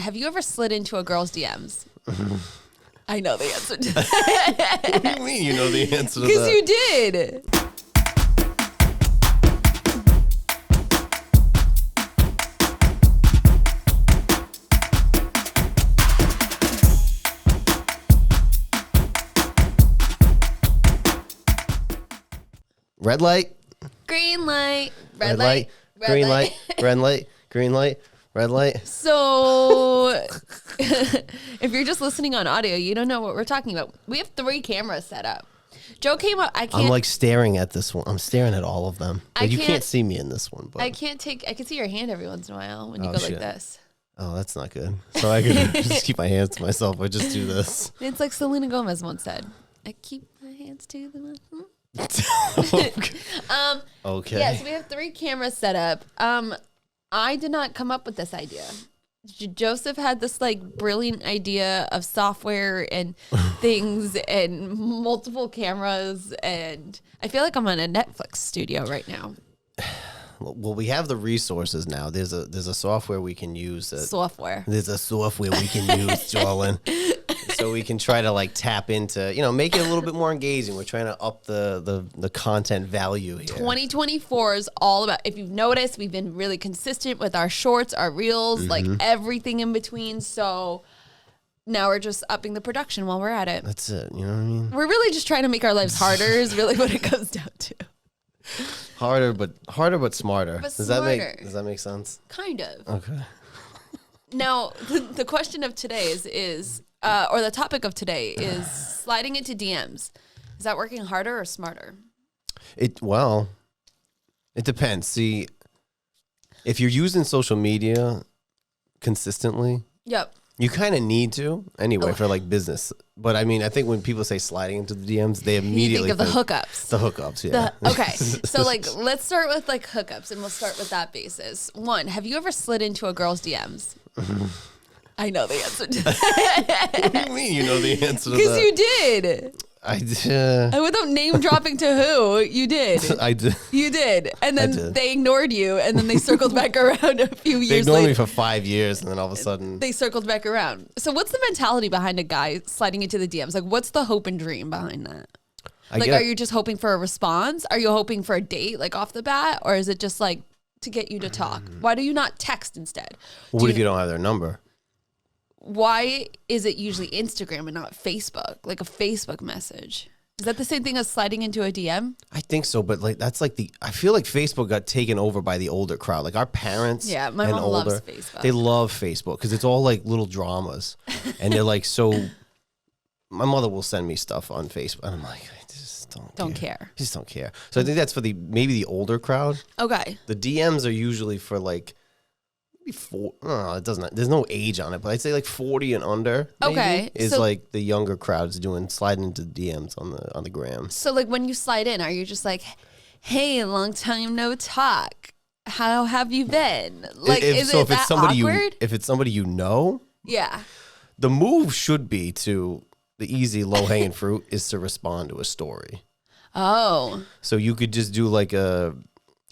have you ever slid into a girl's DMs? I know the answer to that. What do you mean you know the answer to that? Because you did. Red light. Green light. Red light. Green light. Red light. Green light. Red light. So if you're just listening on audio, you don't know what we're talking about. We have 3 cameras set up. Joe came up. I'm like staring at this one. I'm staring at all all of them. You can't see me in this one. But I can see your hand every once in a while when you go like this. Oh, that's not good. So I can just keep my hands to myself. I just do this. It's like Selena Gomez once said, I keep my hands to the mouth. Okay. Yeah, so we have 3 cameras set up. I did not come up with this idea. Joseph had this like brilliant idea of software and things and multiple cameras, and I feel like I'm in a Netflix studio right now. Well, we have the resources now. There's a software we can use. There's a software we can use, Jolyn. So we can try to like tap into, make it a little bit more engaging. We're trying to up the content value here. 2024 is all about, if you've noticed, we've been really consistent with our shorts, our reels, like everything in between. So now we're just upping the production while we're at it. That's it. You know what I mean? We're really just trying to make our lives harder is really what it comes down to. Harder, but smarter. But Does that make sense? Kind of. Okay. Now, the question of today is or the topic of today is sliding into DMs. Is that working harder or smarter? It depends. See, if you're using social media consistently, yep, you kind of need to anyway for like business. But I mean, I think when people say sliding into the DMs, they immediately think of the hookups. The hookups, yeah. Okay, so like let's start with like hookups, and we'll start with that basis. 1, have you ever slid into a girl's DMs? I know the answer to that. What do you mean you know the answer to that? Because you did. I did. Without name dropping to who, you did. I did. You did. And then they ignored you, and then they circled back around a few years later. They ignored me for 5 years, and then all of a sudden... They circled back around. So what's the mentality behind a guy sliding into the DMs? Like, what's the hope and dream behind that? Are you just hoping for a response? Are you hoping for a date, like, off the bat? Or is it just, like, to get you to talk? Why do you not text instead? Well, what if you don't have their number? Why is it usually Instagram and not Facebook? Like a Facebook message? Is that the same thing as sliding into a DM? I think so, but like that's like I feel like Facebook got taken over by the older crowd. Like our parents, my mom loves Facebook. They love Facebook because it's all like little dramas, and they're like so. My mother will send me stuff on Facebook, and I'm like, I just don't care. I just don't care. So I think that's for maybe the older crowd. Okay. The DMs are usually for like. It doesn't. There's no age on it, but I'd say like 40 and under. Okay, is like the younger crowds sliding into DMs on the gram. So like when you slide in, are you just like, "Hey, long time no talk. How have you been?" Like, if it's somebody awkward? If it's somebody you know, yeah. The move should be the easy low hanging fruit is to respond to a story. Oh. So you could just do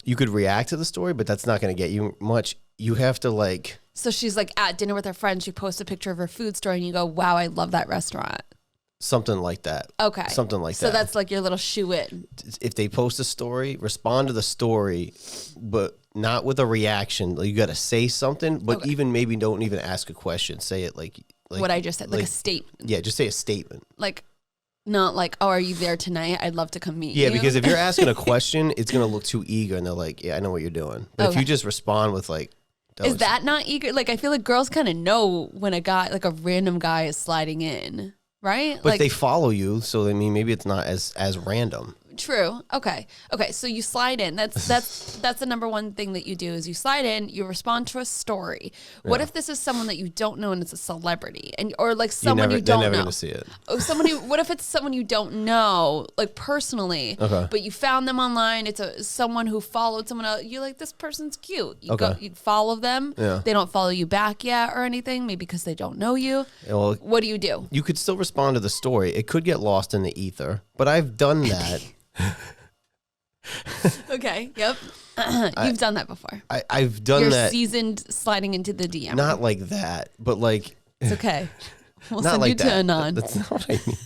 you could react to the story, but that's not going to get you much. You have to like... So she's like at dinner with her friends. She posts a picture of her food store and you go, wow, I love that restaurant. Something like that. Okay. Something like that. So that's like your little shoe in. If they post a story, respond to the story, but not with a reaction. You got to say something, but even maybe don't even ask a question. Say it like what I just said, like a statement. Yeah, just say a statement. Like... Not like, oh, are you there tonight? I'd love to come meet you. Yeah, because if you're asking a question, it's going to look too eager, and they're like, yeah, I know what you're doing. But if you just respond with like... Is that not eager? Like, I feel like girls kind of know when a guy, like a random guy is sliding in, right? But like, they follow you, so I mean, maybe it's not as random. True. Okay. So you slide in. That's the number one thing that you do is you slide in. You respond to a story. What if this is someone that you don't know and it's a celebrity, or like someone you don't know? They're never gonna see it. What if it's someone you don't know, like personally? Okay. But you found them online. It's someone who followed someone else. You're like, this person's cute. You follow them. Yeah. They don't follow you back yet or anything. Maybe because they don't know you. Well, what do you do? You could still respond to the story. It could get lost in the ether, but I've done that. Okay. Yep. You've done that before. I've done You're that. You're seasoned sliding into the DM. Not like that, but like. It's okay. We'll not send like you to Anon. That's not what I mean.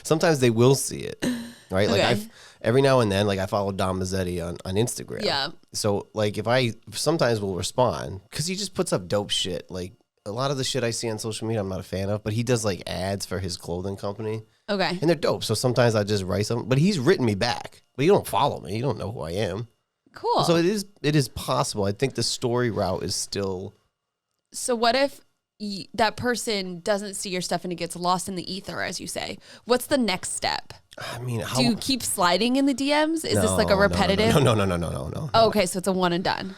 Sometimes they will see it, right? Like Okay. every now and then, like I follow Dom Mazzetti on Instagram. Yeah. So like if I sometimes will respond because he just puts up dope shit. Like a lot of the shit I see on social media, I'm not a fan of, but he does like ads for his clothing company. Okay. And they're dope. So sometimes I just write something, but he's written me back. But you don't follow me. You don't know who I am. Cool. So it is possible. I think the story route is still. So what if that person doesn't see your stuff and it gets lost in the ether, as you say? What's the next step? I mean, do you keep sliding in the DMs? Is this like a repetitive? No. Oh, okay, so it's a one and done.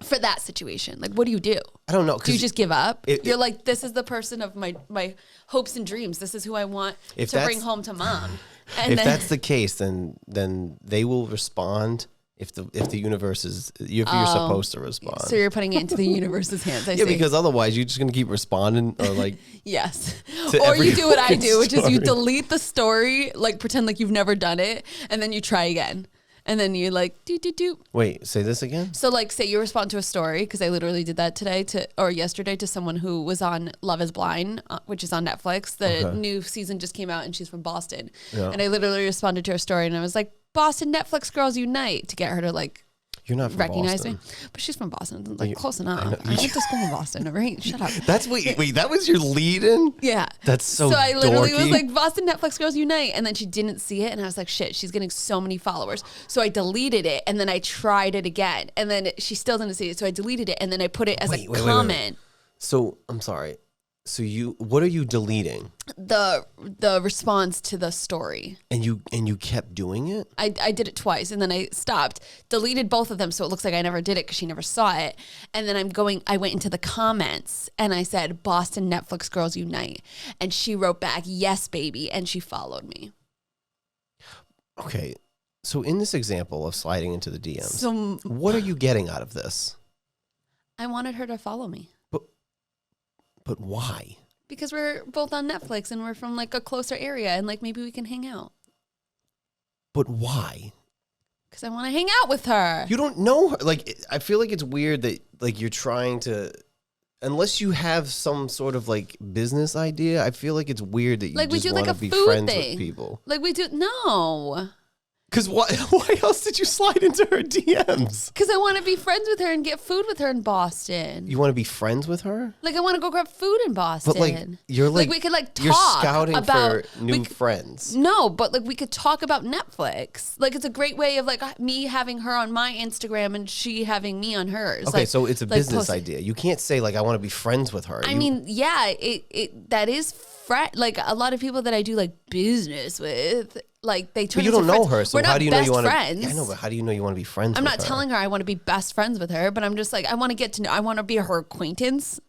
For that situation, like, what do you do? I don't know. Do you just give up? You're like, this is the person of my hopes and dreams. This is who I want to bring home to mom. And if that's the case, then they will respond. If the universe is, if you're supposed to respond. So you're putting it into the universe's hands. I yeah, see. because otherwise you're just gonna keep responding or like. Yes. Or you do what I do, which is you delete the story, like pretend like you've never done it, and then you try again. And then you like do. Wait, say this again. So like, say you respond to a story, because I literally did that yesterday to someone who was on Love Is Blind, which is on Netflix. The new season just came out, and she's from Boston. Yeah. And I literally responded to her story, and I was like, "Boston Netflix girls unite," to get her to like. You're not from recognize Boston. me, but she's from Boston. Like close enough. I went to school in Boston. All right, shut up. That's wait. That was your lead-in. Yeah, that's so. So I literally dorky. was like, "Boston Netflix girls unite," and then she didn't see it, and I was like, "Shit, she's getting so many followers." So I deleted it, and then I tried it again, and then she still didn't see it. So I deleted it, and then I put it as a comment. So I'm sorry. So what are you deleting? The response to the story. And you kept doing it? I did it twice, and then I stopped, deleted both of them, so it looks like I never did it because she never saw it. And then I went into the comments and I said, "Boston Netflix girls unite," and she wrote back, "Yes, baby," and she followed me. Okay, so in this example of sliding into the DMs, what are you getting out of this? I wanted her to follow me. But why? Because we're both on Netflix and we're from like a closer area and like maybe we can hang out. But why? Because I want to hang out with her. You don't know her. Like, I feel like it's weird that like you're trying to, unless you have some sort of like business idea. I feel like it's weird that you like just want to be friends with people. Like we do. No. Because why else did you slide into her DMs? Because I want to be friends with her and get food with her in Boston. You want to be friends with her? Like I want to go grab food in Boston. But like you're like we could like talk. You're scouting about for new friends. No, but like we could talk about Netflix. Like it's a great way of like me having her on my Instagram and she having me on hers. Okay, like, so it's a business idea. You can't say like I want to be friends with her. I mean, yeah, it that is like a lot of people that I do like business with. Like they turn. But you don't know her, so we're how do you know you want to? Yeah, I know, but how do you know you want to be friends? I'm with not her? telling her I want to be best friends with her, but I'm just like I want to get to know. I want to be her acquaintance.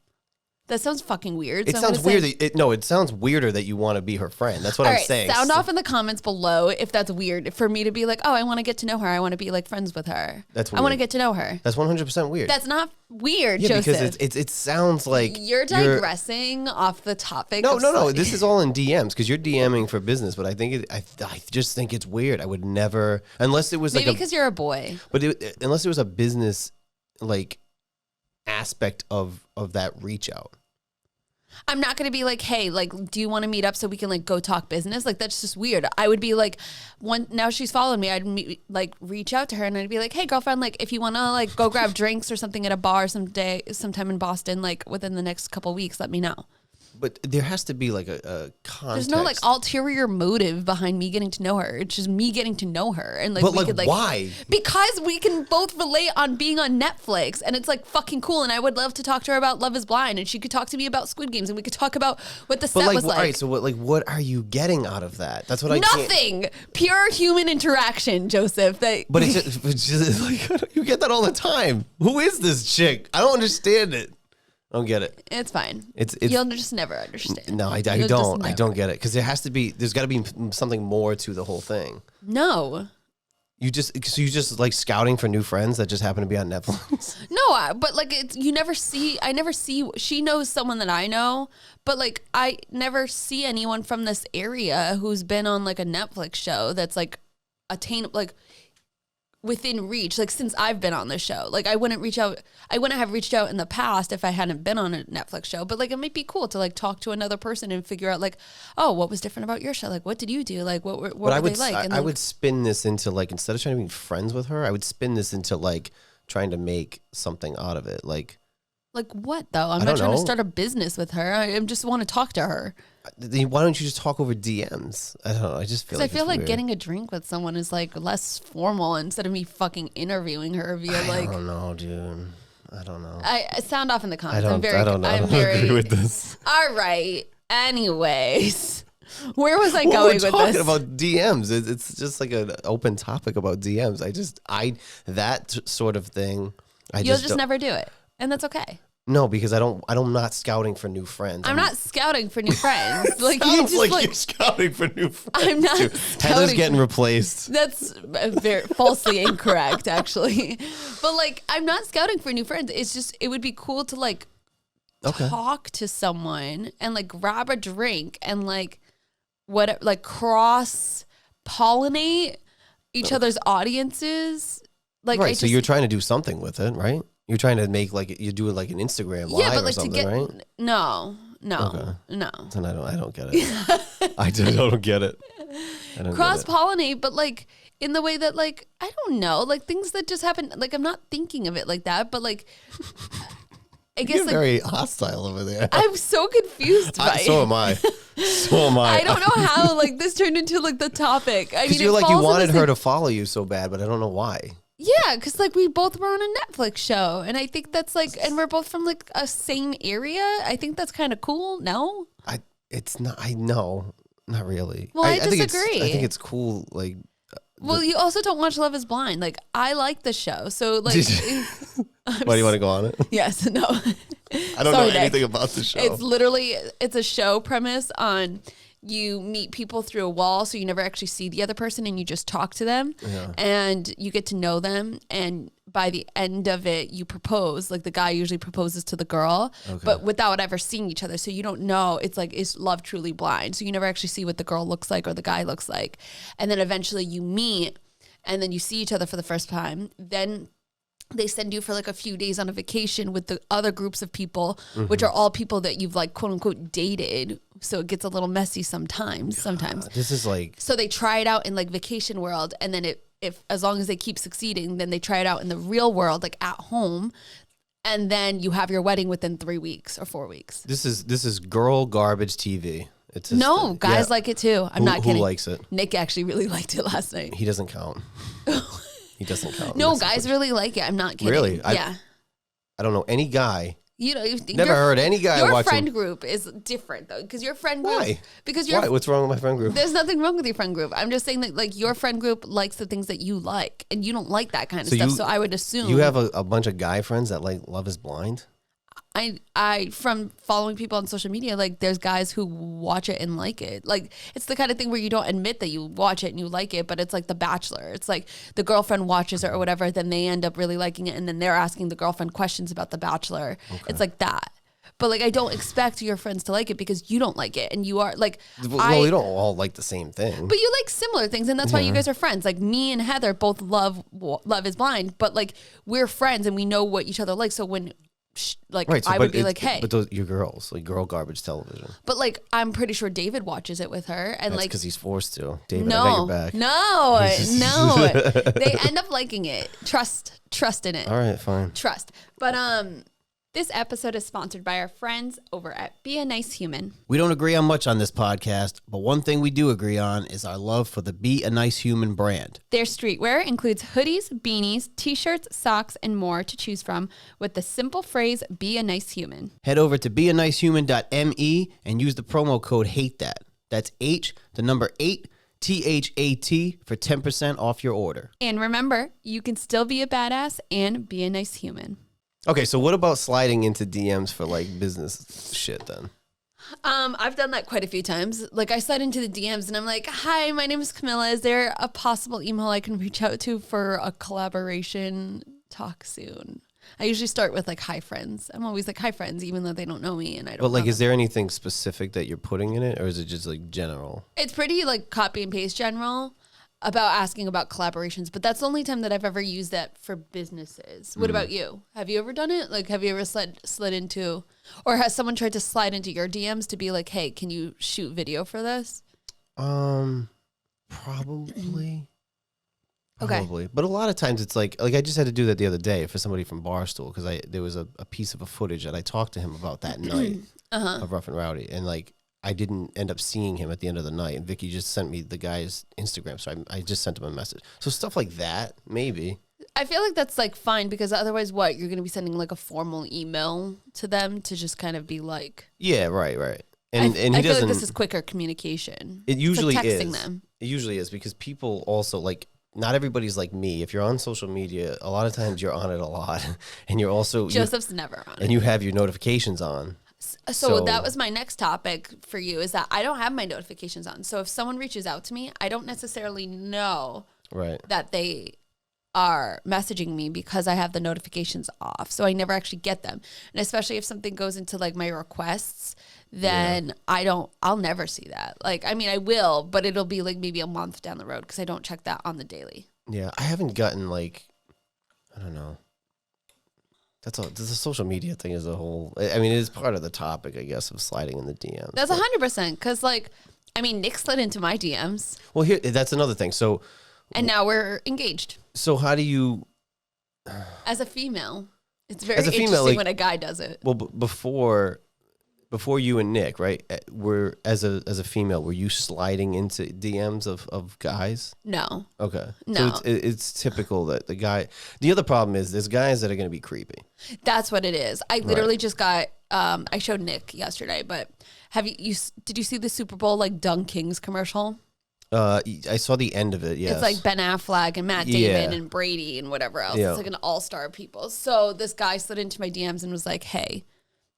That sounds fucking weird. It sounds weird. It sounds weirder that you want to be her friend. That's what I'm saying. Sound off in the comments below if that's weird for me to be like, oh, I want to get to know her. I want to be like friends with her. That's weird. I want to get to know her. That's 100% weird. That's not weird, yeah, Joseph. Because it sounds like you're digressing off the topic. No. This is all in DMs because you're DMing for business. But I think I just think it's weird. I would never, unless it was maybe because you're a boy. But unless it was a business like aspect of that reach out. I'm not going to be like, hey, like, do you want to meet up so we can like go talk business? Like, that's just weird. I would be like, now she's following me. I'd reach out to her and I'd be like, hey, girlfriend, like, if you want to like go grab drinks or something at a bar sometime in Boston, like within the next couple of weeks, let me know. But there has to be like a context. There's no like ulterior motive behind me getting to know her. It's just me getting to know her. And like, but we like, could, like, why? Because we can both relate on being on Netflix and it's like fucking cool. And I would love to talk to her about Love Is Blind and she could talk to me about Squid Games and we could talk about what the set was like. All right, so what are you getting out of that? That's what I Nothing. Pure human interaction, Joseph. But it's just like, you get that all the time. Who is this chick? I don't understand it. I don't get it. It's fine. It's you'll just never understand. No, I don't. I don't get it because there's got to be something more to the whole thing. No. You just like scouting for new friends that just happen to be on Netflix. No, but like I never see. She knows someone that I know, but like I never see anyone from this area who's been on like a Netflix show that's like attainable. Like within reach, like since I've been on the show. Like I wouldn't have reached out in the past if I hadn't been on a Netflix show, but like it might be cool to like talk to another person and figure out like, oh, what was different about your show? Like what did you do? Like what were they like? And I would spin this into like, instead of trying to be friends with her, I would spin this into like trying to make something out of it. Like what though? I'm not trying to start a business with her. I just want to talk to her. Why don't you just talk over DMs? I don't know. I just feel like weird. Getting a drink with someone is like less formal instead of me fucking interviewing her via like. I don't know, dude. I don't know. I sound off in the comments. I don't know. I don't agree with this. All right. Anyways, where was I going with this? We're talking about DMs. It's just like an open topic about DMs. That sort of thing. You'll just never do it, and that's okay. No, because I'm not scouting for new friends. I'm not scouting for new friends. Like you just like you're scouting for new friends. I'm not. Heather's getting replaced. That's very falsely incorrect, actually. But like, I'm not scouting for new friends. It's just it would be cool to like talk to someone and like grab a drink and like cross pollinate each other's audiences. Like, right. So you're trying to do something with it, right? You're trying to make like you do it like an Instagram live or something, right? No. Then I don't get it. I don't get it. Cross pollinate, but like in the way that like I don't know, like things that just happen. Like I'm not thinking of it like that, but like I guess you're very hostile over there. I'm so confused by it. So am I. I don't know how like this turned into like the topic. I mean, you're like you wanted her to follow you so bad, but I don't know why. Yeah, because like we both were on a Netflix show, and I think that's like, and we're both from like a same area. I think that's kind of cool. No, it's not. I know, not really. Well, I disagree. I think it's cool. Like, well, you also don't watch Love Is Blind. Like, I like the show, so like. Why do you want to go on it? Yes, no. I don't know anything about the show. It's a show premise on. You meet people through a wall, so you never actually see the other person, and you just talk to them, and you get to know them. And by the end of it, you propose. Like the guy usually proposes to the girl, but without ever seeing each other. So you don't know. It's like, is love truly blind? So you never actually see what the girl looks like or the guy looks like. And then eventually you meet, and then you see each other for the first time. Then they send you for like a few days on a vacation with the other groups of people, which are all people that you've like quote unquote dated. So it gets a little messy sometimes. This is like, so they try it out in like vacation world. And then if as long as they keep succeeding, then they try it out in the real world, like at home. And then you have your wedding within 3 weeks or 4 weeks. This is girl garbage TV. It's guys like it too. I'm not kidding. Who likes it? Nick actually really liked it last night. He doesn't count. He doesn't count. No, guys really like it. I'm not kidding. Really? Yeah. I don't know any guy. You know, never heard any guy watching. Your friend group is different though, because your friend group. Why? Because why? What's wrong with my friend group? There's nothing wrong with your friend group. I'm just saying that like your friend group likes the things that you like, and you don't like that kind of stuff. So I would assume you have a bunch of guy friends that like Love Is Blind. I from following people on social media, like there's guys who watch it and like it. Like it's the kind of thing where you don't admit that you watch it and you like it, but it's like The Bachelor. It's like the girlfriend watches it or whatever, then they end up really liking it, and then they're asking the girlfriend questions about The Bachelor. Okay. It's like that. But like I don't expect your friends to like it because you don't like it, and you are like. Well, we don't all like the same thing. But you like similar things, and that's why you guys are friends. Like me and Heather both love Is Blind, but like we're friends and we know what each other like. So when. Like right, so, I would be like, hey, but those you're girls, like girl garbage television. But like, I'm pretty sure David watches it with her, and that's like, because he's forced to. David, I got your back. No. They end up liking it. Trust in it. All right, fine. Trust, but This episode is sponsored by our friends over at Be a Nice Human. We don't agree on much on this podcast, but one thing we do agree on is our love for the Be a Nice Human brand. Their streetwear includes hoodies, beanies, t-shirts, socks, and more to choose from with the simple phrase, Be a Nice Human. Head over to beanicehuman.me and use the promo code HATETHAT. That's H, the number 8, THAT for 10% off your order. And remember, you can still be a badass and be a nice human. Okay, so what about sliding into DMs for like business shit then? I've done that quite a few times. Like I slide into the DMs and I'm like, hi, my name is Camilla. Is there a possible email I can reach out to for a collaboration talk soon? I usually start with like, hi friends. I'm always like, hi friends, even though they don't know me and I don't know. But like, is there anything specific that you're putting in it or is it just like general? It's pretty like copy and paste general. about asking about collaborations, but that's the only time that I've ever used that for businesses. What about you? Have you ever done it? Like, have you ever slid into, or has someone tried to slide into your DMs to be like, hey, can you shoot video for this? Probably. Okay. Probably. But a lot of times it's like I just had to do that the other day for somebody from Barstool because there was a piece of a footage that I talked to him about that night of Rough and Rowdy. And like, I didn't end up seeing him at the end of the night. And Vicky just sent me the guy's Instagram. So I just sent him a message. So stuff like that, maybe. I feel like that's like fine because otherwise what? You're going to be sending like a formal email to them to just kind of be like. Yeah, right. And I feel like this is quicker communication. It usually like texting is. them. It usually is because people also like, not everybody's like me. If you're on social media, a lot of times you're on it a lot. And you're also. Joseph's never on it. And you have your notifications on. So that was my next topic for you is that I don't have my notifications on. So if someone reaches out to me, I don't necessarily know that they are messaging me because I have the notifications off. So I never actually get them. And especially if something goes into like my requests, then I'll never see that. Like, I mean, I will, but it'll be like maybe a month down the road because I don't check that on the daily. Yeah, I haven't gotten like, I don't know. That's all. The social media thing as a whole. I mean, it is part of the topic, I guess, of sliding in the DMs. That's 100% because, like, I mean, Nick slid into my DMs. Well, that's another thing. So, and now we're engaged. So how do you? As a female, it's very interesting like, when a guy does it. Well, before you and Nick, right? Were as a female, were you sliding into DMs of guys? No. Okay. No. So it's typical that the guy. The other problem is there's guys that are going to be creepy. That's what it is. I literally just got. I showed Nick yesterday, but did you see the Super Bowl like Dunk Kings commercial? I saw the end of it. Yes. It's like Ben Affleck and Matt Damon and Brady and whatever else. Yeah. It's like an all-star people. So this guy slid into my DMs and was like, "Hey,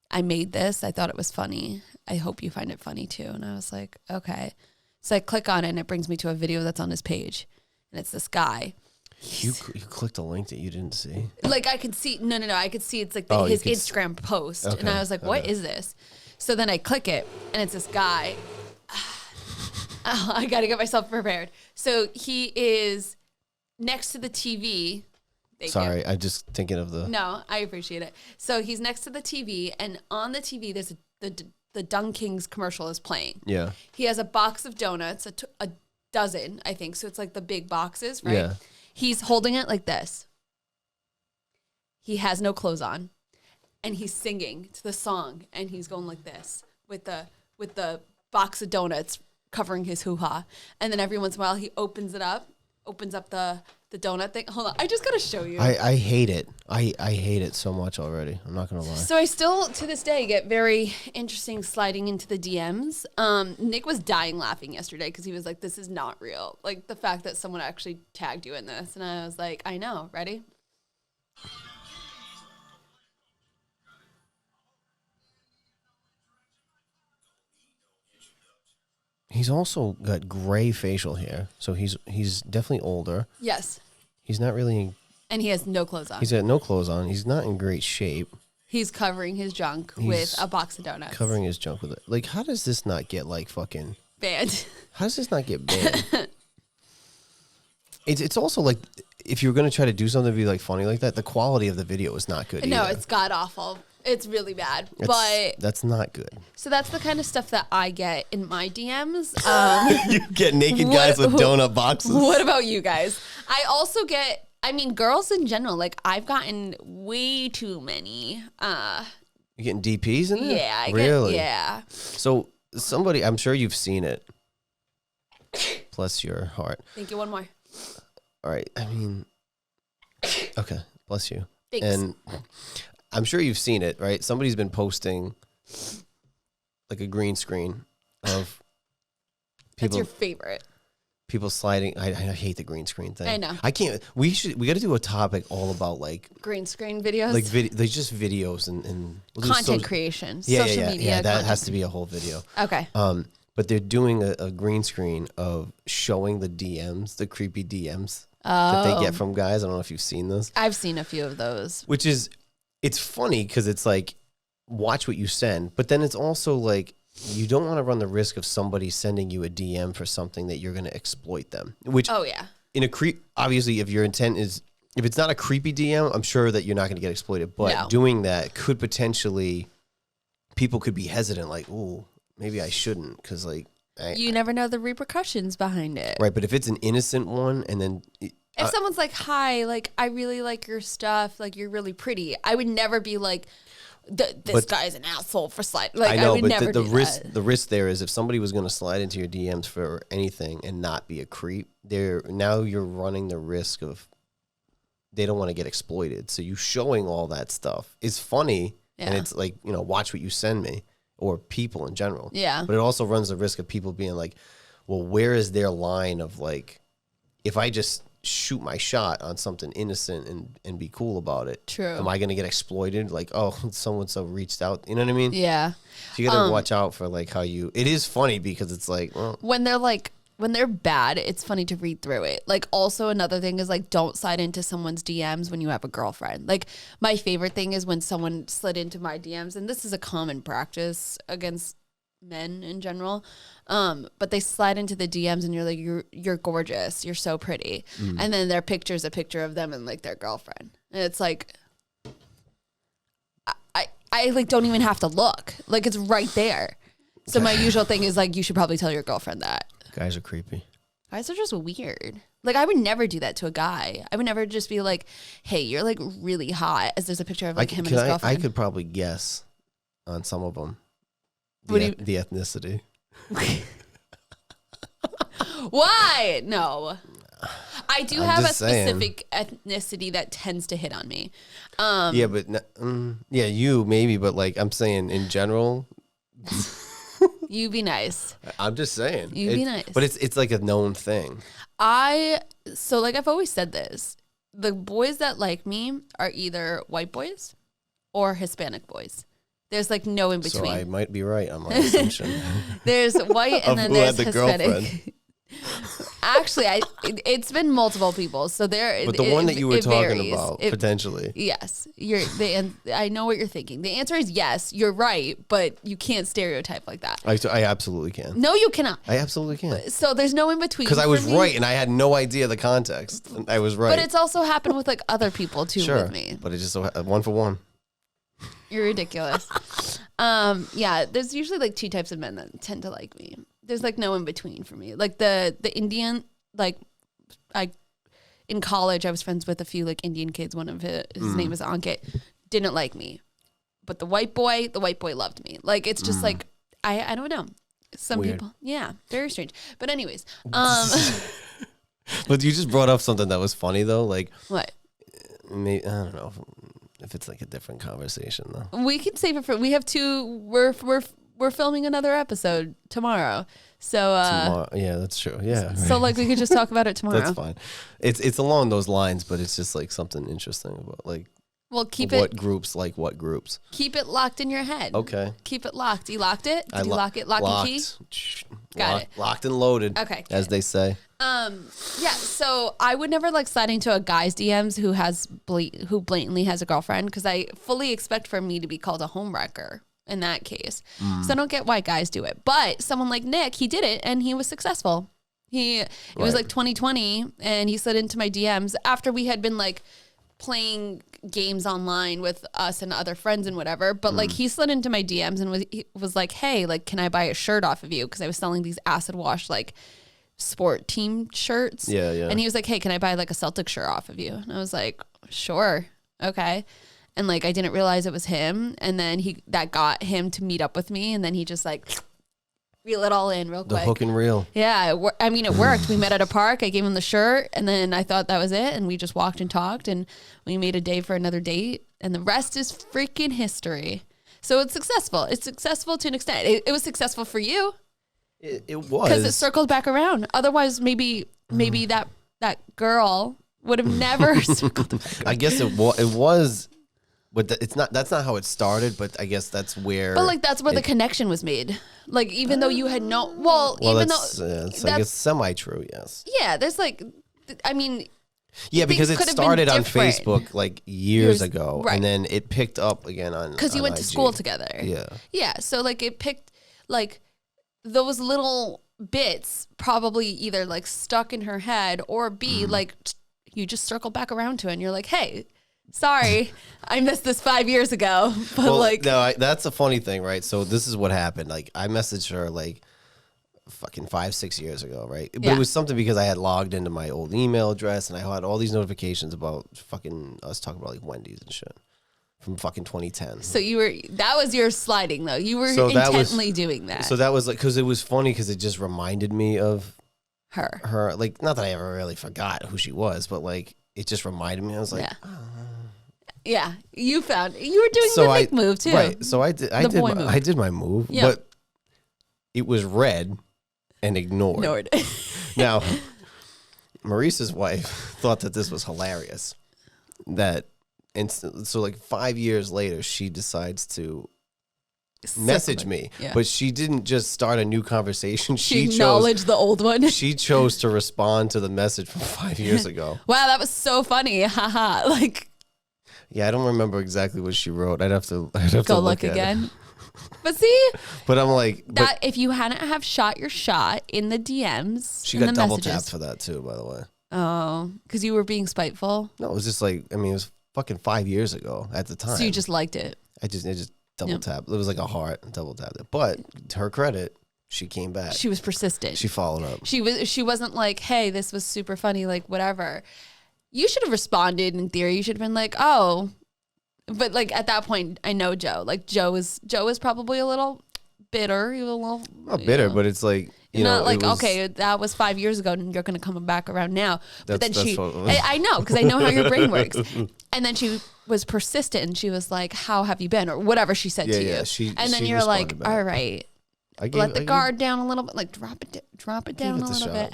I made this. I thought it was funny. I hope you find it funny too." And I was like, okay. So I click on it and it brings me to a video that's on his page. And it's this guy. You clicked a link that you didn't see? Like I could see, no. I could see it's like his Instagram post. Okay. And I was like, what is this? So then I click it and it's this guy. I got to get myself prepared. So he is next to the TV. Sorry, I'm just thinking of the... No, I appreciate it. So he's next to the TV, and on the TV, there's the Dunk Kings commercial is playing. Yeah. He has a box of donuts, a dozen, I think. So it's like the big boxes, right? Yeah. He's holding it like this. He has no clothes on, and he's singing to the song, and he's going like this with the box of donuts covering his hoo-ha. And then every once in a while, he opens up the donut thing. Hold on. I just got to show you. I hate it. I hate it so much already. I'm not going to lie. So I still, to this day, get very interesting sliding into the DMs. Nick was dying laughing yesterday because he was like, this is not real. Like the fact that someone actually tagged you in this. And I was like, I know. Ready? He's also got gray facial hair, so he's definitely older. Yes. He's not really... And he has no clothes on. He's got no clothes on. He's not in great shape. He's covering his junk with a box of donuts. Covering his junk with it. Like, how does this not get, like, fucking... Banned. How does this not get banned? It's also, like, if you're going to try to do something to be, like, funny like that, the quality of the video is not good No, either. it's god-awful. It's really bad, but that's not good. So that's the kind of stuff that I get in my DMs. You get naked guys with donut boxes. What about you guys? I also get, I mean, girls in general. Like I've gotten way too many. You getting DPs in there? Yeah, really? Yeah. So somebody, I'm sure you've seen it. Bless your heart. Thank you. One more. All right. I mean, okay. Bless you. Thanks. And I'm sure you've seen it, right? Somebody's been posting like a green screen of people. That's your favorite. People sliding. I hate the green screen thing. I know. I can't. We got to do a topic all about like green screen videos. Like just videos and we'll content creation. Yeah, social media. Yeah, that has to be a whole video. Okay. But they're doing a green screen of showing the DMs, the creepy DMs that they get from guys. I don't know if you've seen this. I've seen a few of those. Which is, it's funny because it's like, watch what you send, but then it's also like, you don't want to run the risk of somebody sending you a DM for something that you're going to exploit them. Which, in a obviously, if your intent is, if it's not a creepy DM, I'm sure that you're not going to get exploited. But doing that could potentially, people could be hesitant, like, ooh, maybe I shouldn't, because like, you never know the repercussions behind it. Right, but if it's an innocent one, and then if someone's like, "Hi, like I really like your stuff, like you're really pretty," I would never be like, "This guy's an asshole for slide." Like I would never do that. The risk there is if somebody was going to slide into your DMs for anything and not be a creep, now you're running the risk of they don't want to get exploited. So you showing all that stuff is funny, and it's like, watch what you send me. Or people in general. Yeah. But it also runs the risk of people being like, well, where is their line of like, if I just shoot my shot on something innocent and be cool about it, true, am I going to get exploited? Like, oh, so reached out. You know what I mean? Yeah. So you got to watch out for like how you, it is funny because it's like, well, when they're bad, it's funny to read through it. Like, also another thing is like, don't slide into someone's DMs when you have a girlfriend. Like, my favorite thing is when someone slid into my DMs, and this is a common practice against men in general. But they slide into the DMs and you're like, you're gorgeous, you're so pretty. And then their picture's a picture of them and like their girlfriend. And it's like, I like don't even have to look. Like, it's right there. So my usual thing is like, you should probably tell your girlfriend that. Guys are creepy. Guys are just weird. Like, I would never do that to a guy. I would never just be like, hey, you're like really hot, as there's a picture of like him and his girlfriend. I could probably guess on some of them the ethnicity. Why? No. I do have a specific ethnicity that tends to hit on me. Yeah, but you maybe, but like I'm saying in general. You be nice. I'm just saying. You be nice. But it's like a known thing. So like I've always said this. The boys that like me are either white boys or Hispanic boys. There's like no in between. So I might be right on my assumption. There's white and then there's Hispanic. Actually, it's been multiple people. So but the one that you were talking about, potentially. Yes. I know what you're thinking. The answer is yes, you're right, but you can't stereotype like that. I absolutely can. No, you cannot. I absolutely can. So there's no in between. Because I was right and I had no idea the context. I was right. But it's also happened with like other people too with me. But it's just so one for one. You're ridiculous. Yeah, there's usually like two types of men that tend to like me. There's like no in between for me. Like the Indian, like in college, I was friends with a few like Indian kids. One of his name is Ankit, didn't like me, but the white boy loved me. Like, it's just like, I don't know. Some weird. people, yeah, very strange. But anyways, but you just brought up something that was funny though. Like what? Maybe, I don't know if it's like a different conversation though. We can save it for. We have two. We're filming another episode tomorrow. So tomorrow, yeah, that's true. Yeah. So like we could just talk about it tomorrow. That's fine. It's along those lines, but it's just like something interesting about like what groups like what groups. Keep it locked in your head. Okay. Keep it locked. You locked it? Did you lock it? Lock and key? Got it. Locked and loaded. Okay. As they say. Yeah, so I would never like slide into a guy's DMs who blatantly has a girlfriend, because I fully expect for me to be called a homewrecker in that case. So I don't get why guys do it. But someone like Nick, he did it and he was successful. It was like 2020 and he slid into my DMs after we had been like playing games online with us and other friends and whatever. But like he slid into my DMs and was like, hey, like, can I buy a shirt off of you? Because I was selling these acid wash like sport team shirts. Yeah, yeah. And he was like, hey, can I buy like a Celtic shirt off of you? And I was like, sure. Okay. And like, I didn't realize it was him. And then that got him to meet up with me. And then he just like reel it all in real quick. The hook and reel. Yeah. It worked. We met at a park. I gave him the shirt and then I thought that was it. And we just walked and talked and we made a day for another date. And the rest is freaking history. So it's successful. It's successful to an extent. It was successful for you. It was. Because it circled back around. Otherwise, maybe that girl would have never circled back around. I guess it was. But that's not how it started, but I guess that's where. But like that's where the connection was made. Like even though you had it's semi-true, yes. Yeah, there's like, I mean. Yeah, because it started on Facebook like years ago, right. And then it picked up again on. Because you went to school together. Yeah. Yeah, so like it picked. like those little bits probably either like stuck in her head or B, like you just circle back around to it and you're like, hey, sorry, I missed this 5 years ago. But no, that's a funny thing, right? So this is what happened. Like I messaged her like fucking 5-6 years ago, right? But it was something because I had logged into my old email address and I had all these notifications about fucking us talking about like Wendy's and shit from fucking 2010. So that was your sliding though. You were intently doing that. So that was like, because it was funny because it just reminded me of her. Like, not that I ever really forgot who she was, but like it just reminded me. I was like, yeah, you were doing the big move too. Right. So I did my move, but it was read and ignored. Now, Maurice's wife thought that this was hilarious. And so like 5 years later, she decides to message me, but she didn't just start a new conversation. She acknowledged the old one. She chose to respond to the message from 5 years ago. Wow, that was so funny. Haha. Like, yeah, I don't remember exactly what she wrote. I'd have to go look again. But see, but I'm like that if you hadn't have shot your shot in the DMs, she got double tapped for that too, by the way. Oh, because you were being spiteful. No, it was just like, I mean, it was fucking 5 years ago at the time. So you just liked it. I just double tapped. It was like a heart and double tapped it. But to her credit, she came back. She was persistent. She followed up. She wasn't like, hey, this was super funny, like whatever. You should have responded in theory. You should have been like, oh, but like at that point, I know Joe. Like Joe is probably a little bitter. He was a little not bitter, but it's like not like okay, that was 5 years ago, and you're going to come back around now. But then I know because I know how your brain works. And then she was persistent, and she was like, "How have you been?" or whatever she said to you. And then you're like, "All right, let the guard down a little bit, like drop it down a little bit."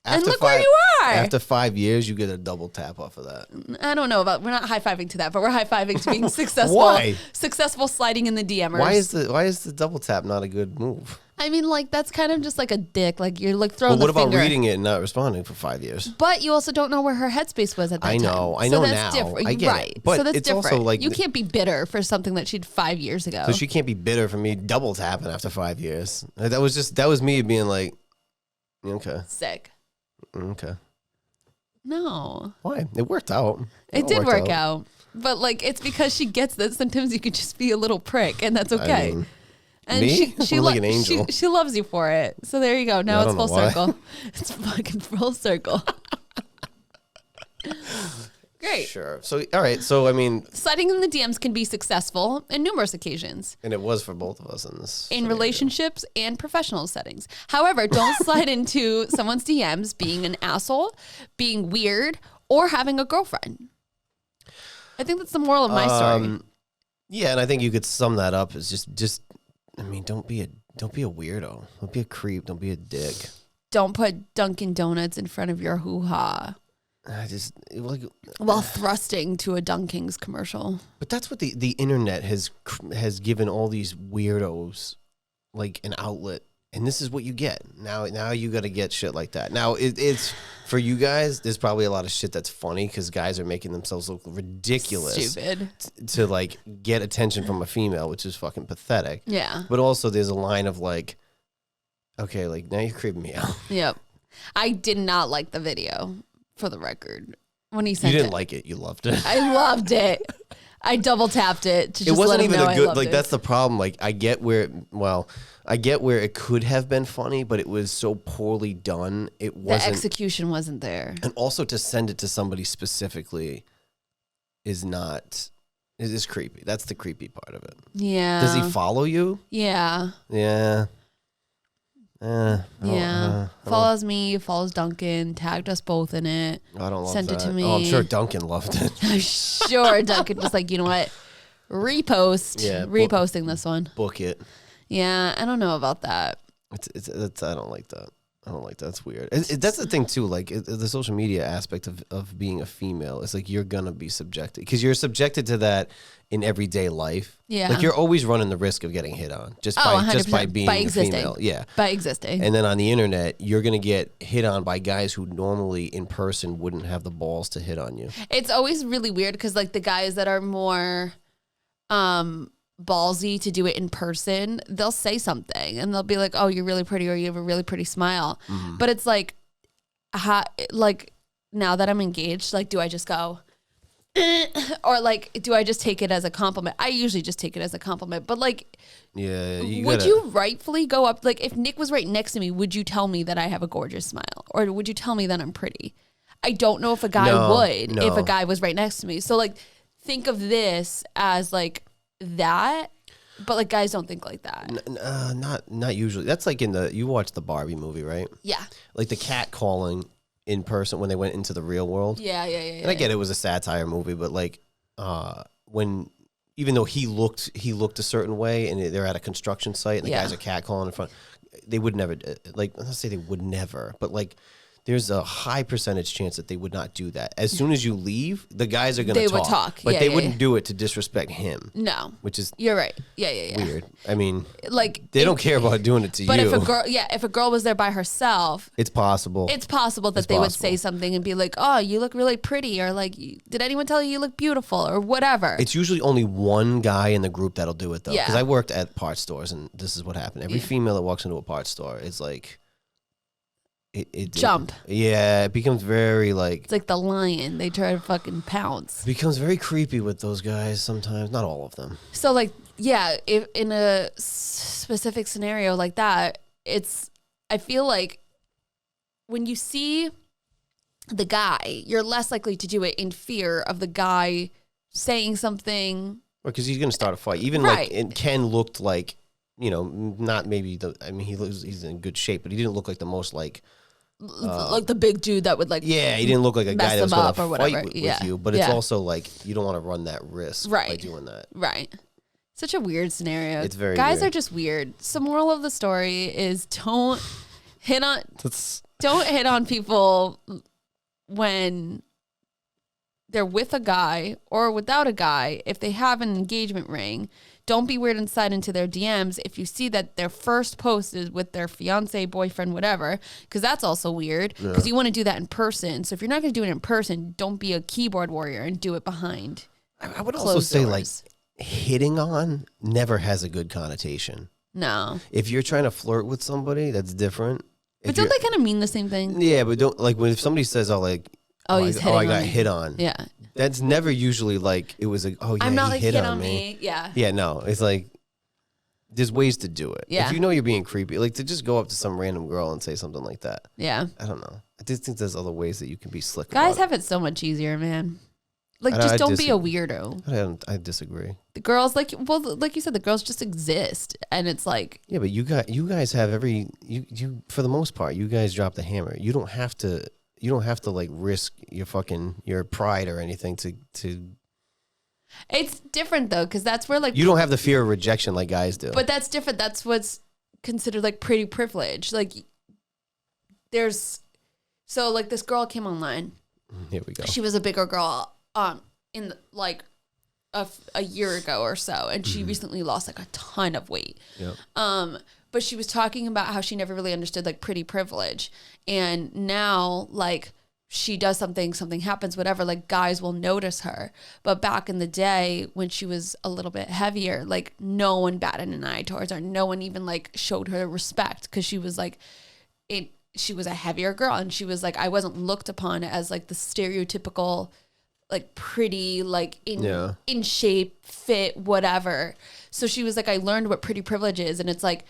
And look where you are. After 5 years, you get a double tap off of that. I don't know we're not high fiving to that, but we're high fiving to being successful. Why? Successful sliding in the DMers. Why is the double tap not a good move? I mean, like that's kind of just like a dick. Like you're like throwing. But the what finger. about reading it and not responding for 5 years? But you also don't know where her headspace was at that time. I know now. Different. I get it. But so that's it's different. also like you can't be bitter for something that she did 5 years ago. So she can't be bitter for me double tapping after 5 years. That was me being like, okay, sick. Okay. No. Why? It worked out. It did work out. But like it's because she gets that sometimes you could just be a little prick and that's okay. And me? She like an angel. She loves you for it. So there you go. Now it's full circle. It's fucking full circle. Great. Sure. So, all right. So, I mean, sliding in the DMs can be successful in numerous occasions. And it was for both of us in this. In relationships and professional settings. However, don't slide into someone's DMs being an asshole, being weird, or having a girlfriend. I think that's the moral of my story. Yeah, and I think you could sum that up as just I mean, don't be a weirdo. Don't be a creep. Don't be a dick. Don't put Dunkin' Donuts in front of your hoo-ha. While thrusting to a Dunkin's commercial. But that's what the internet has given all these weirdos like an outlet, and this is what you get. Now you got to get shit like that. Now it's for you guys. There's probably a lot of shit that's funny because guys are making themselves look ridiculous, stupid, to like get attention from a female, which is fucking pathetic. Yeah. But also there's a line of like, okay, like now you're creeping me out. Yep. I did not like the video. For the record, when he sent it. You didn't like it. You loved it. I loved it. I double tapped it to just it wasn't let him even know a good. I Like it. that's the problem. Like I get where it could have been funny, but it was so poorly done. It wasn't. The execution wasn't there. And also to send it to somebody specifically is creepy. That's the creepy part of it. Yeah. Does he follow you? Yeah. Yeah. Follows me, follows Duncan, tagged us both in it. I don't love Sent that. it to me. Oh, I'm sure Duncan loved it. I'm sure Duncan was like, you know what? Reposting this one. Book it. Yeah, I don't know about that. It's I don't like that. I don't like that. That's weird. That's the thing too. Like the social media aspect of being a female. It's like you're gonna be subjected because you're subjected to that in everyday life. Yeah. Like you're always running the risk of getting hit on just by being a female. Yeah. By existing. And then on the internet, you're gonna get hit on by guys who normally in person wouldn't have the balls to hit on you. It's always really weird because like the guys that are more ballsy to do it in person, they'll say something and they'll be like, oh, you're really pretty, or you have a really pretty smile. But it's like, like now that I'm engaged, like, do I just go, or like, do I just take it as a compliment? I usually just take it as a compliment, but like, yeah, would you rightfully go up? Like, if Nick was right next to me, would you tell me that I have a gorgeous smile, or would you tell me that I'm pretty? I don't know if a guy would if a guy was right next to me. So like, think of this as like that, but like guys don't think like that. Not usually. That's like you watched the Barbie movie, right? Yeah. Like the cat calling in person when they went into the real world. Yeah. And I get it was a satire movie, but like when even though he looked a certain way and they're at a construction site and the guys are cat calling in front, they would never like, let's say they would never, but like there's a high percentage chance that they would not do that. As soon as you leave, the guys are going to talk. They would talk. But they wouldn't do it to disrespect him. No. Which is You're right. Yeah. Weird. I mean, like they don't care about doing it to but you. But if a girl was there by herself, it's possible. That they would say something and be like, "Oh, you look really pretty," or like, "Did anyone tell you look beautiful?" or whatever. It's usually only one guy in the group that'll do it though. Because I worked at parts stores and this is what happened. Every female that walks into a parts store is like, jump. It becomes very like... It's like the lion. They try to fucking pounce. It becomes very creepy with those guys sometimes. Not all of them. So like, yeah, if in a specific scenario like that, I feel like when you see the guy, you're less likely to do it in fear of the guy saying something. Because he's going to start a fight. Even like Ken looked like, not maybe he's in good shape, but he didn't look like the most like the big dude that would like he didn't look like a guy that was going to fight with you, but it's also like you don't want to run that risk by doing that. Right. Such a weird scenario. It's very guys weird. are just weird. So moral of the story is don't hit on people when they're with a guy or without a guy. If they have an engagement ring, don't be weird and slide into their DMs if you see that their first post is with their fiance, boyfriend, whatever, because that's also weird because you want to do that in person. So if you're not going to do it in person, don't be a keyboard warrior and do it behind. I would also say like hitting on never has a good connotation. No. If you're trying to flirt with somebody, that's different. But don't they kind of mean the same thing? Yeah, but don't like when if somebody says, I got hit on. Yeah. That's never usually like it was like, I'm not he like hit on me. Yeah. Yeah, no. It's like there's ways to do it. Yeah. If you know you're being creepy, like to just go up to some random girl and say something like that. Yeah. I don't know. I just think there's other ways that you can be slick. Guys have it so much easier, man. Like just don't be a weirdo. I disagree. The girls like you said, the girls just exist, and it's like but you guys have you for the most part, you guys drop the hammer. You don't have to like risk your pride or anything to. It's different though, because that's where like you don't have the fear of rejection like guys do. But that's different. That's what's considered like pretty privilege. Like like this girl came online. Here we go. She was a bigger girl in like a year ago or so, and she recently lost like a ton of weight. Yep. But she was talking about how she never really understood like pretty privilege, and now like she does something happens, whatever, like guys will notice her. But back in the day when she was a little bit heavier, like no one batted an eye towards her. No one even like showed her respect because she was like she was a heavier girl, and she was like, I wasn't looked upon as like the stereotypical like pretty, like in shape, fit, whatever. So she was like, I learned what pretty privilege is, and it's like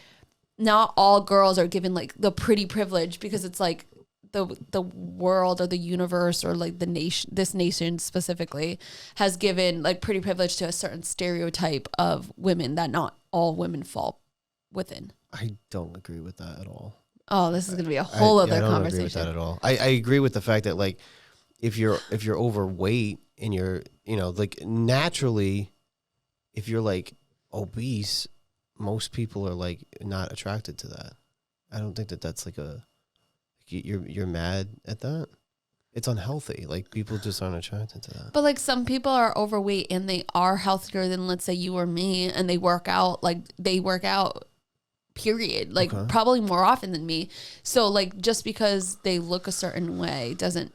not all girls are given like the pretty privilege because it's like the world or the universe or like this nation specifically has given like pretty privilege to a certain stereotype of women that not all women fall within. I don't agree with that at all. Oh, this is going to be a whole other conversation. I don't agree with that at all. I agree with the fact that like if you're overweight and you're, like naturally, if you're like obese, most people are like not attracted to that. I don't think that that's like you're mad at that. It's unhealthy. Like people just aren't attracted to that. But like some people are overweight and they are healthier than let's say you or me, and they work out period, like probably more often than me. So like just because they look a certain way doesn't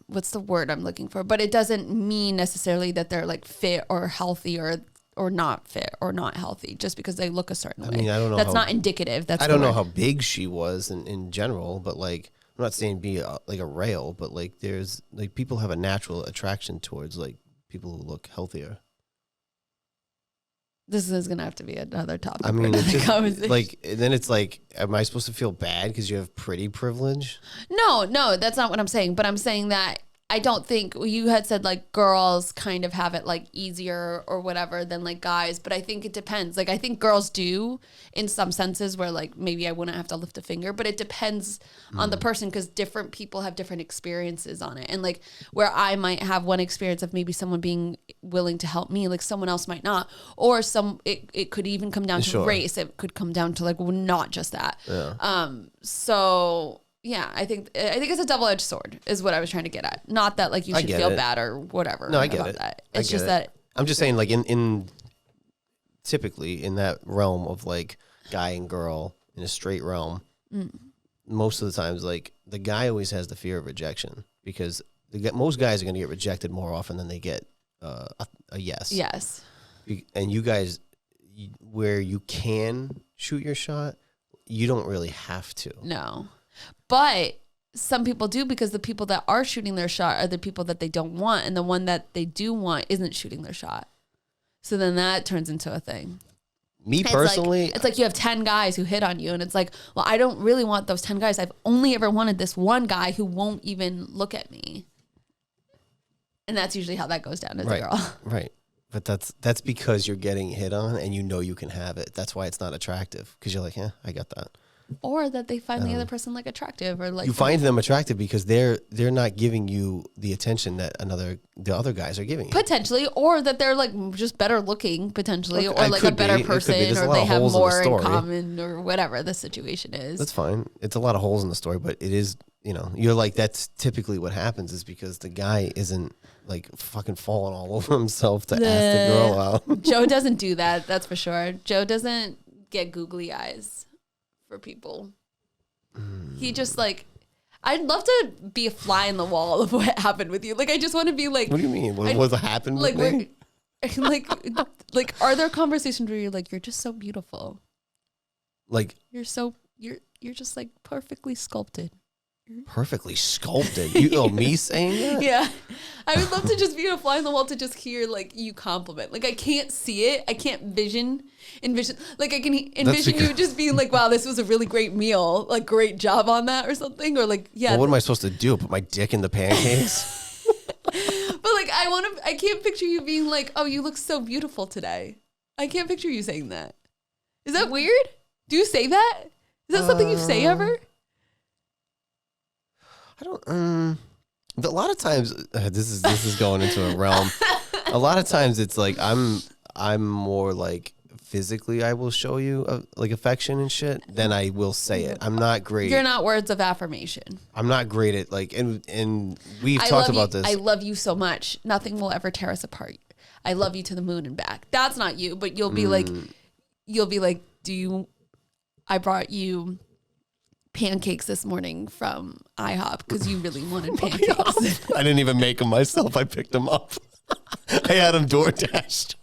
what's the word I'm looking for? But it doesn't mean necessarily that they're like fit or healthy or not fit or not healthy just because they look a certain way. I mean, I don't know. That's not indicative. I don't know how big she was in general, but like, I'm not saying be like a rail, but like there's like people have a natural attraction towards like people who look healthier. This is going to have to be another topic. I mean, it's just, like, then it's like, am I supposed to feel bad because you have pretty privilege? No, that's not what I'm saying. But I'm saying that I don't think you had said like girls kind of have it like easier or whatever than like guys, but I think it depends. Like I think girls do in some senses where like maybe I wouldn't have to lift a finger, but it depends on the person because different people have different experiences on it. And like where I might have one experience of maybe someone being willing to help me, like someone else might not, or it could even come down to race. It could come down to like not just that. Yeah. So yeah, I think it's a double-edged sword is what I was trying to get at. Not that like you should feel bad or whatever. No, I get about it. That. It's just that I'm just saying like in typically in that realm of like guy and girl in a straight realm, most of the times like the guy always has the fear of rejection because most guys are going to get rejected more often than they get a yes. Yes. And you guys, where you can shoot your shot, you don't really have to. No. But some people do because the people that are shooting their shot are the people that they don't want. And the one that they do want isn't shooting their shot. So then that turns into a thing. Me personally. It's like you have 10 guys who hit on you. And it's like, well, I don't really want those 10 guys. I've only ever wanted this one guy who won't even look at me. And that's usually how that goes down as a girl. Right. But that's because you're getting hit on and you know you can have it. That's why it's not attractive. Because you're like, yeah, I got that. Or that they find the other person like attractive, or like you find them attractive because they're not giving you the attention that the other guys are giving you. Potentially, or that they're like just better looking potentially, or like a better person, or they have more in common, or whatever the situation is. That's fine. It's a lot of holes in the story, but it is, you're like, that's typically what happens is because the guy isn't like fucking falling all over himself to ask the girl out. Joe doesn't do that. That's for sure. Joe doesn't get googly eyes for people. He just like, I'd love to be a fly in the wall of what happened with you. Like, I just want to be like, what do you mean? What happened with me? Like, are there conversations where you're like, you're just so beautiful? Like, you're just like perfectly sculpted. Perfectly sculpted. Me saying that? Yeah. I would love to just be a fly on the wall to just hear like you compliment. Like I can't see it. I can't envision. Like I can envision you just being like, wow, this was a really great meal. Like great job on that or something. Or like, yeah. Well, what am I supposed to do? Put my dick in the pancakes? But like I can't picture you being like, oh, you look so beautiful today. I can't picture you saying that. Is that weird? Do you say that? Is that something you say ever? I don't. A lot of times, this is going into a realm. A lot of times, it's like I'm more like physically. I will show you like affection and shit. Than I will say it. I'm not great. You're not words of affirmation. I'm not great at like, and we've talked about this. I love you so much. Nothing will ever tear us apart. I love you to the moon and back. That's not you, but you'll be like, I brought you pancakes this morning from IHOP because you really wanted pancakes. I didn't even make them myself. I picked them up. I had them DoorDashed.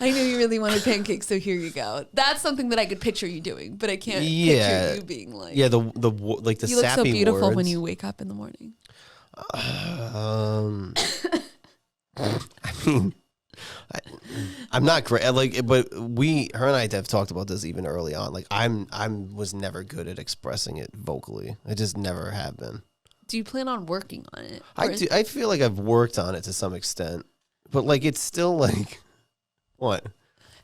I knew you really wanted pancakes, so here you go. That's something that I could picture you doing, but I can't picture you being like. Yeah, the like the you look sappy so beautiful words. when you wake up in the morning. I mean, I'm not great. Like, but her and I have talked about this even early on. Like, I was never good at expressing it vocally. I just never have been. Do you plan on working on it? I feel like I've worked on it to some extent, but like it's still like, what?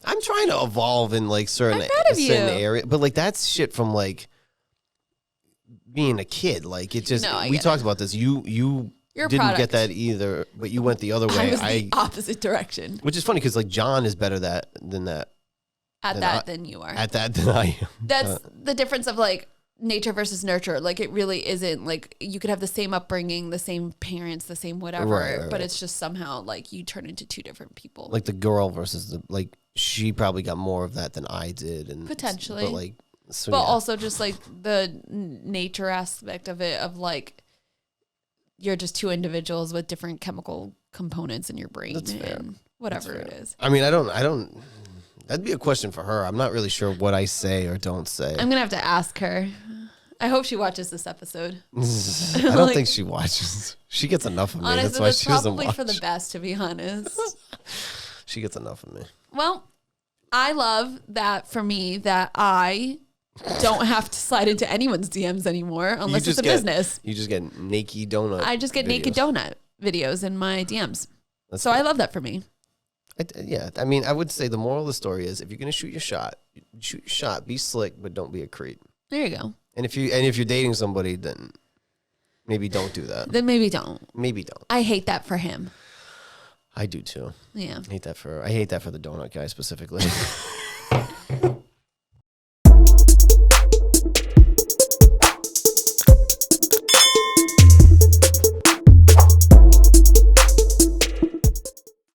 I'm trying to evolve in like certain areas, but like that's shit from like being a kid. Like it just we talked about this. You didn't get that either, but you went the other way. I was the opposite direction. Which is funny because like John is better than that. Than you are. At that than I am. That's the difference of like nature versus nurture. Like it really isn't like you could have the same upbringing, the same parents, the same whatever, right. But it's just somehow like you turn into two different people. Like the girl versus the like she probably got more of that than I did, and potentially, but like, also just like the nature aspect of it of like. you're just two individuals with different chemical components in your brain. That's fair. And whatever it is. I mean, I don't. That'd be a question for her. I'm not really sure what I say or don't say. I'm gonna have to ask her. I hope she watches this episode. I don't think she watches. She gets enough of me. Honestly, that's why she doesn't watch. Probably for the best, to be honest. She gets enough of me. Well, I love that for me that I don't have to slide into anyone's DMs anymore unless it's a business. You just get naked donut. I just get videos. naked donut videos in my DMs. That's so I love that for me. Yeah, I mean, I would say the moral of the story is if you're gonna shoot your shot, be slick, but don't be a creep. There you go. And if you're dating somebody, then maybe don't do that. Then maybe don't. Maybe don't. I hate that for him. I do too. Yeah. I hate that for the donut guy specifically.